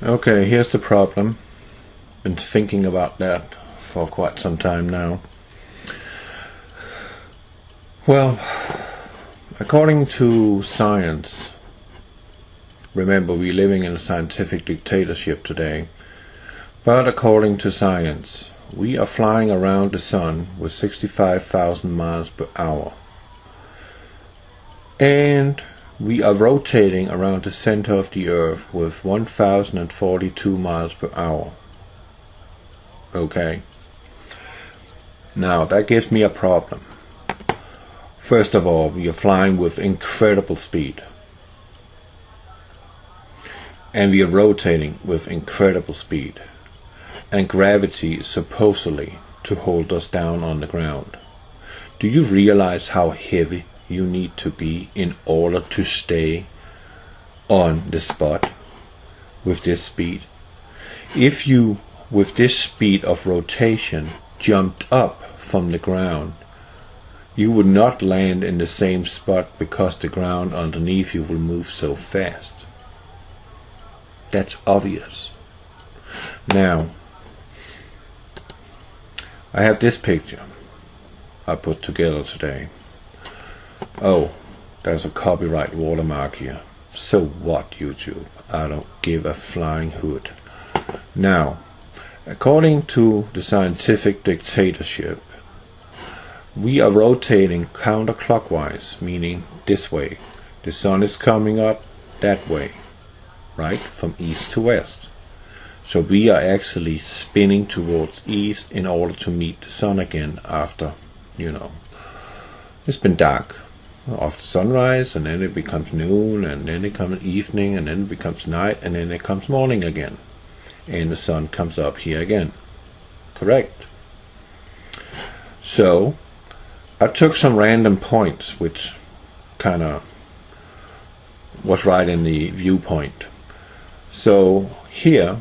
Okay, here's the problem. Been thinking about that for quite some time now. Well, according to science, remember we're living in a scientific dictatorship today, but according to science, we are flying around the sun with 65,000 miles per hour. And we are rotating around the center of the Earth with 1,042 miles per hour. Okay. Now that gives me a problem. First of all, we are flying with incredible speed. And we are rotating with incredible speed. And gravity is supposedly to hold us down on the ground. Do you realize how heavy you need to be in order to stay on the spot with this speed? If you, with this speed of rotation, jumped up from the ground, you would not land in the same spot because the ground underneath you will move so fast. That's obvious. Now, I have this picture I put together today. Oh, there's a copyright watermark here. So what, YouTube? I don't give a flying hoot. Now, according to the scientific dictatorship, we are rotating counterclockwise, meaning this way. The sun is coming up that way, right? From east to west. So we are actually spinning towards east in order to meet the sun again after, it's been dark. After sunrise, and then it becomes noon, and then it comes evening, and then it becomes night, and then it comes morning again. And the sun comes up here again. Correct? So, I took some random points, which kind of was right in the viewpoint. So, here,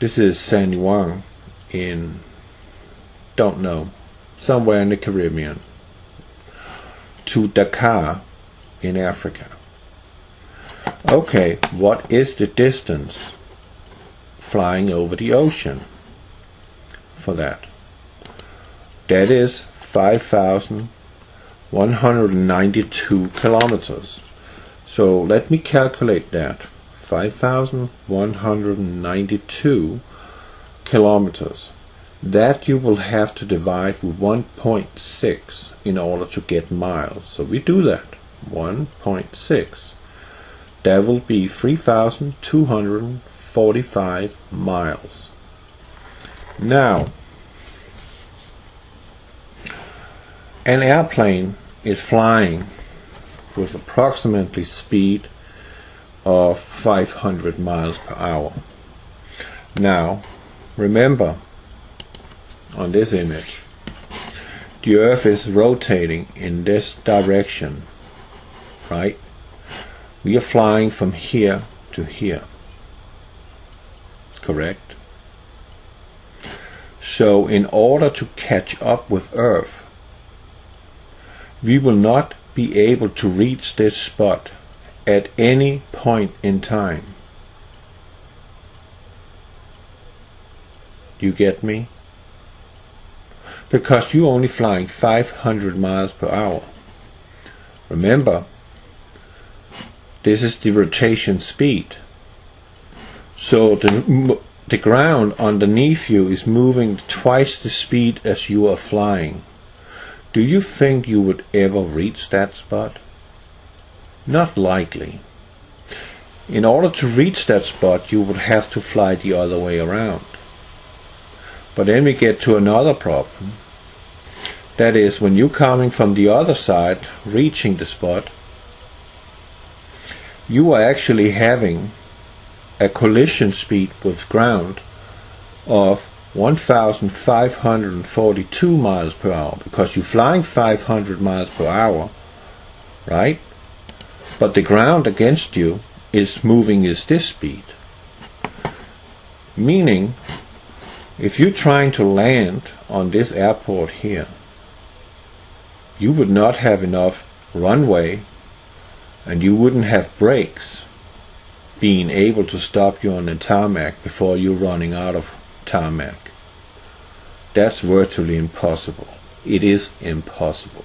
this is San Juan in, don't know, somewhere in the Caribbean, to Dakar in Africa. Okay, what is the distance flying over the ocean for that? That is 5,192 kilometers. So let me calculate that. 5,192 kilometers. That you will have to divide with 1.6 in order to get miles. So we do that. 1.6. That will be 3,245 miles. Now, an airplane is flying with approximately speed of 500 miles per hour. Now, remember, on this image, the Earth is rotating in this direction, right? We are flying from here to here. Correct? So in order to catch up with Earth, we will not be able to reach this spot at any point in time. You get me? Because you're only flying 500 miles per hour. Remember, this is the rotation speed. So the ground underneath you is moving twice the speed as you are flying. Do you think you would ever reach that spot? Not likely. In order to reach that spot, you would have to fly the other way around. But then we get to another problem. That is, when you're coming from the other side, reaching the spot, you are actually having a collision speed with ground of 1,542 miles per hour, because you're flying 500 miles per hour, right? But the ground against you is moving at this speed. Meaning, if you're trying to land on this airport here, you would not have enough runway, and you wouldn't have brakes being able to stop you on the tarmac before you're running out of tarmac. That's virtually impossible. It is impossible.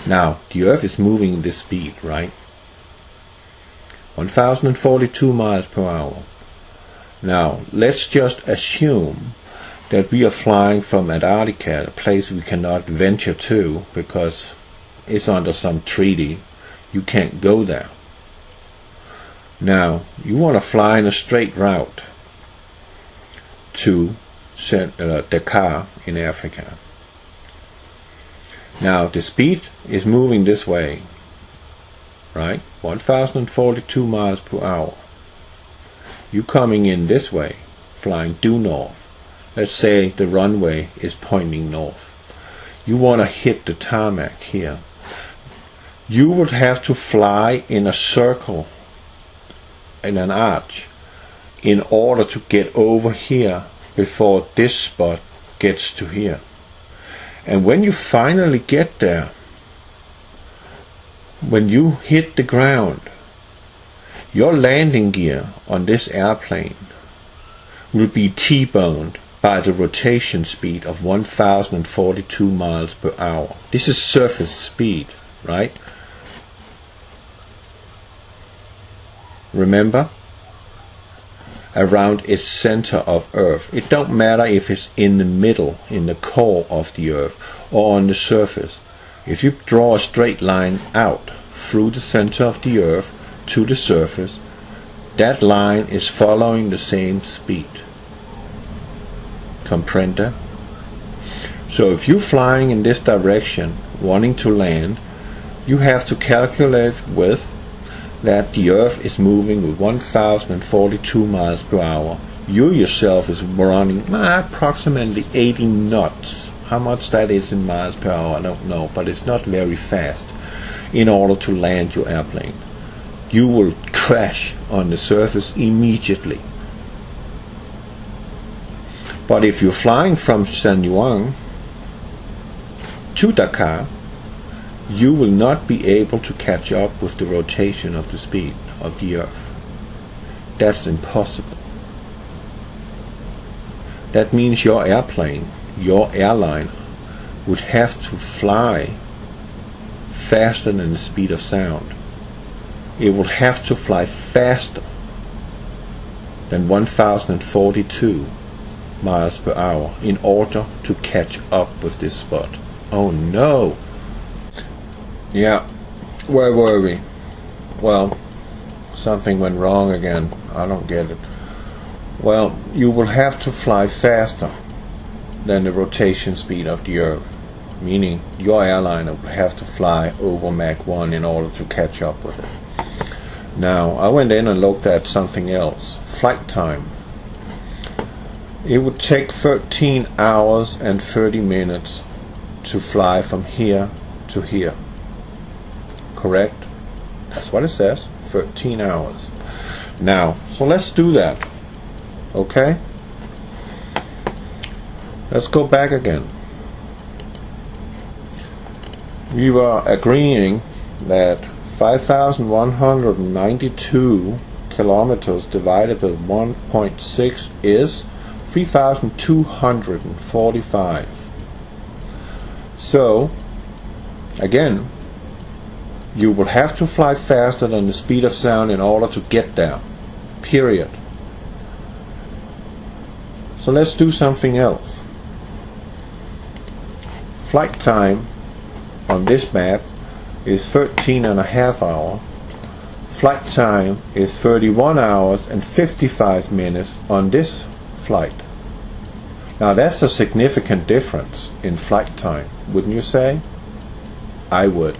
Now, the Earth is moving at this speed, right? 1042 miles per hour. Now, let's just assume that we are flying from Antarctica, a place we cannot venture to because it's under some treaty. You can't go there. Now, you want to fly in a straight route to Dakar in Africa. Now, the speed is moving this way, right? 1042 miles per hour. You coming in this way, flying due north. Let's say the runway is pointing north. You want to hit the tarmac here. You would have to fly in a circle, in an arch, in order to get over here before this spot gets to here. And when you finally get there, when you hit the ground, your landing gear on this airplane will be T-boned by the rotation speed of 1042 miles per hour. This is surface speed, right? Remember? Around its center of Earth. It don't matter if it's in the middle, in the core of the Earth, or on the surface. If you draw a straight line out through the center of the Earth to the surface, that line is following the same speed. Comprende? So if you're flying in this direction, wanting to land, you have to calculate with that the Earth is moving with 1042 miles per hour. You yourself is running approximately 80 knots. How much that is in miles per hour, I don't know, but it's not very fast in order to land your airplane. You will crash on the surface immediately. But if you're flying from San Juan to Dakar, you will not be able to catch up with the rotation of the speed of the Earth. That's impossible. That means your airplane, your airline, would have to fly faster than the speed of sound. It will have to fly faster than 1042 miles per hour in order to catch up with this spot. Oh no! Yeah, where were we? Well, something went wrong again. I don't get it. Well, you will have to fly faster than the rotation speed of the Earth, meaning your airline will have to fly over Mach 1 in order to catch up with it. Now, I went in and looked at something else. Flight time. It would take 13 hours and 30 minutes to fly from here to here. Correct? That's what it says. 13 hours. Now, so let's do that. Okay? Let's go back again. We were agreeing that 5,192 kilometers divided by 1.6 is 3,245. So, again, you will have to fly faster than the speed of sound in order to get there. Period. So let's do something else. Flight time on this map is 13.5 hours. Flight time is 31 hours and 55 minutes on this flight. Now that's a significant difference in flight time, wouldn't you say? I would.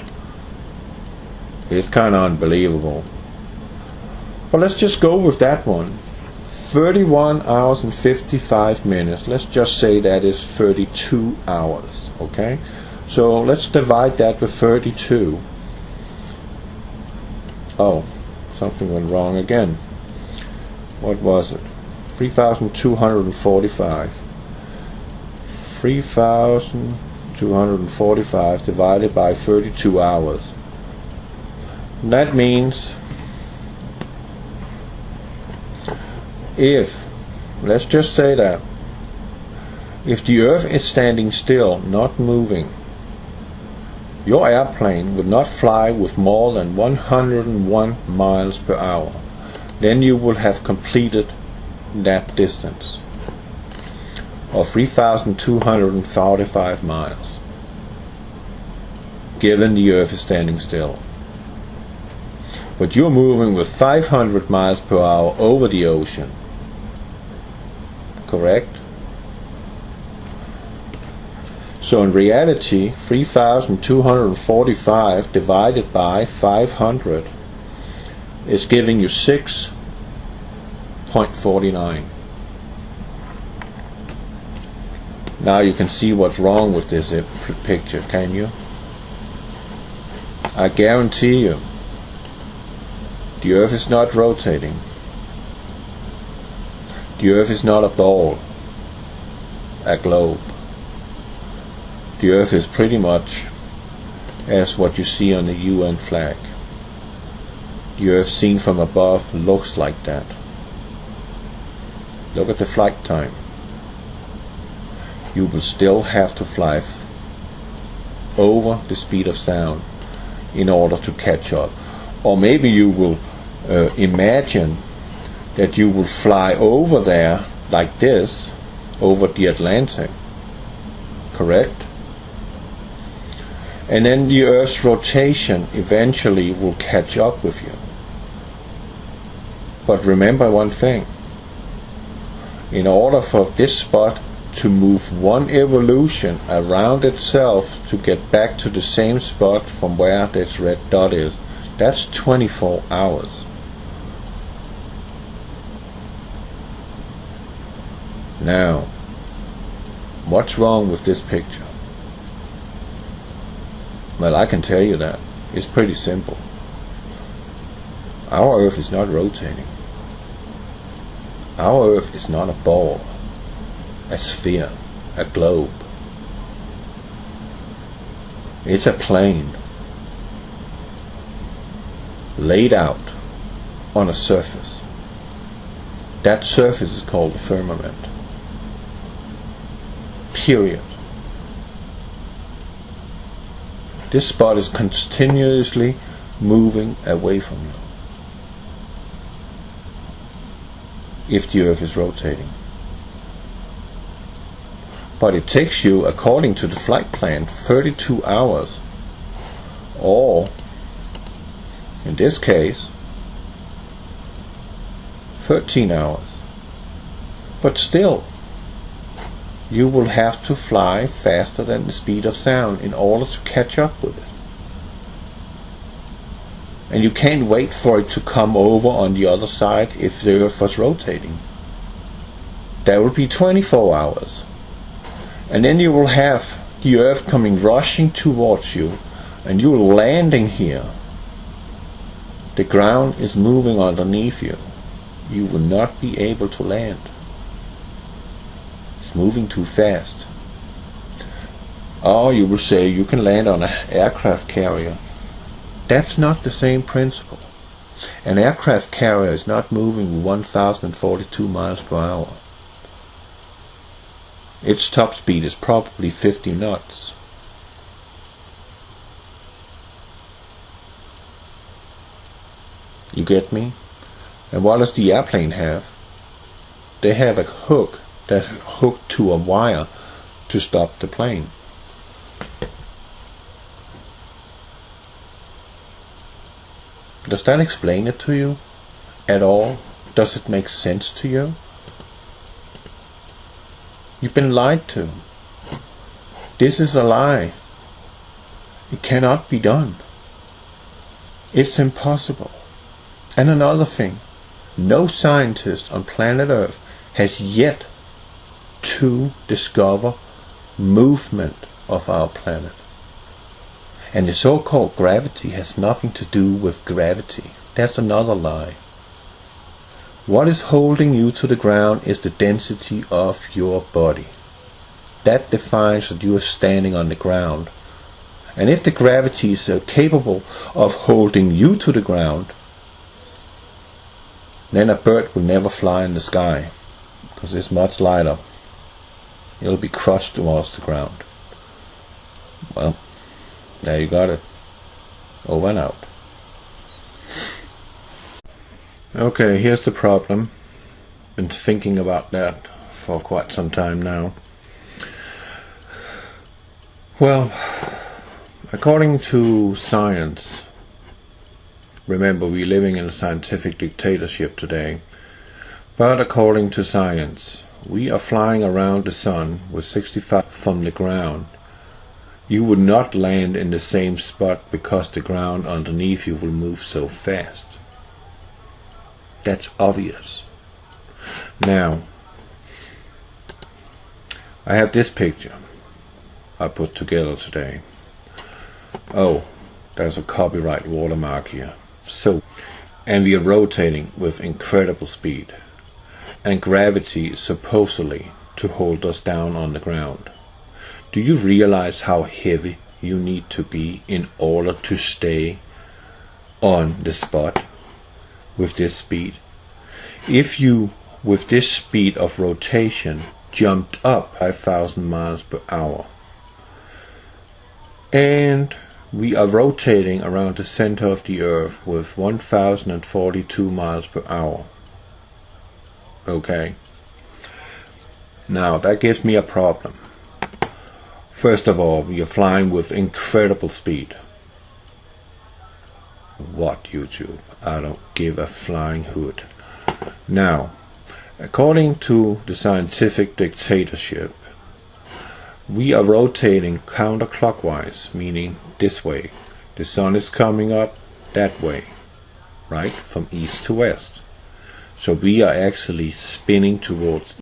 It's kind of unbelievable. But let's just go with that one. 31 hours and 55 minutes. Let's just say that is 32 hours. Okay? So let's divide that with 32. Oh, something went wrong again. What was it? 3,245. 3,245 divided by 32 hours. That means let's just say that, if the Earth is standing still, not moving, your airplane would not fly with more than 101 miles per hour. Then you will have completed that distance of 3,245 miles, given the Earth is standing still. But you're moving with 500 miles per hour over the ocean, correct? So in reality, 3,245 divided by 500 is giving you 6.49. Now you can see what's wrong with this picture, can you? I guarantee you, the Earth is not rotating. The Earth is not a ball, a globe. The Earth is pretty much as what you see on the UN flag. The Earth seen from above looks like that. Look at the flight time. You will still have to fly over the speed of sound in order to catch up. Or maybe you will imagine that you will fly over there like this, over the Atlantic, correct? And then the Earth's rotation eventually will catch up with you. But remember one thing, in order for this spot to move one evolution around itself to get back to the same spot from where this red dot is, that's 24 hours. Now, what's wrong with this picture? Well, I can tell you that. It's pretty simple. Our Earth is not rotating. Our Earth is not a ball, a sphere, a globe. It's a plane laid out on a surface. That surface is called the firmament. Period. This spot is continuously moving away from you if the Earth is rotating. But it takes you, according to the flight plan, 32 hours, or in this case 13 hours. But still, you will have to fly faster than the speed of sound in order to catch up with it. And you can't wait for it to come over on the other side if the Earth was rotating. That will be 24 hours. And then you will have the Earth coming rushing towards you, and you are landing here. The ground is moving underneath you. You will not be able to land. It's moving too fast. Or you will say you can land on an aircraft carrier. That's not the same principle. An aircraft carrier is not moving 1,042 miles per hour. Its top speed is probably 50 knots. You get me? And what does the airplane have? They have a hook that's hooked to a wire to stop the plane. Does that explain it to you at all? Does it make sense to you? You've been lied to. This is a lie. It cannot be done. It's impossible. And another thing, no scientist on planet Earth has yet to discover movement of our planet. And the so-called gravity has nothing to do with gravity. That's another lie. What is holding you to the ground is the density of your body. That defines that you are standing on the ground. And if the gravity is capable of holding you to the ground, then a bird will never fly in the sky, because it's much lighter. It'll be crushed towards the ground. Well, there you got it. Over and out. Okay, here's the problem. Been thinking about that for quite some time now. Well, according to science, remember we're living in a scientific dictatorship today, but according to science, we are flying around the sun with 65 from the ground. You would not land in the same spot because the ground underneath you will move so fast. That's obvious. Now, I have this picture I put together today. Oh, there's a copyright watermark here. And we are rotating with incredible speed. And gravity is supposedly to hold us down on the ground. Do you realize how heavy you need to be in order to stay on the spot with this speed? If you, with this speed of rotation, jumped up 5,000 miles per hour, and we are rotating around the center of the earth with 1,042 miles per hour. Okay. Now that gives me a problem. First of all, we are flying with incredible speed. What, YouTube? I don't give a flying hoot. Now, according to the scientific dictatorship, we are rotating counterclockwise, meaning this way. The sun is coming up that way, right? From east to west. So we are actually spinning towards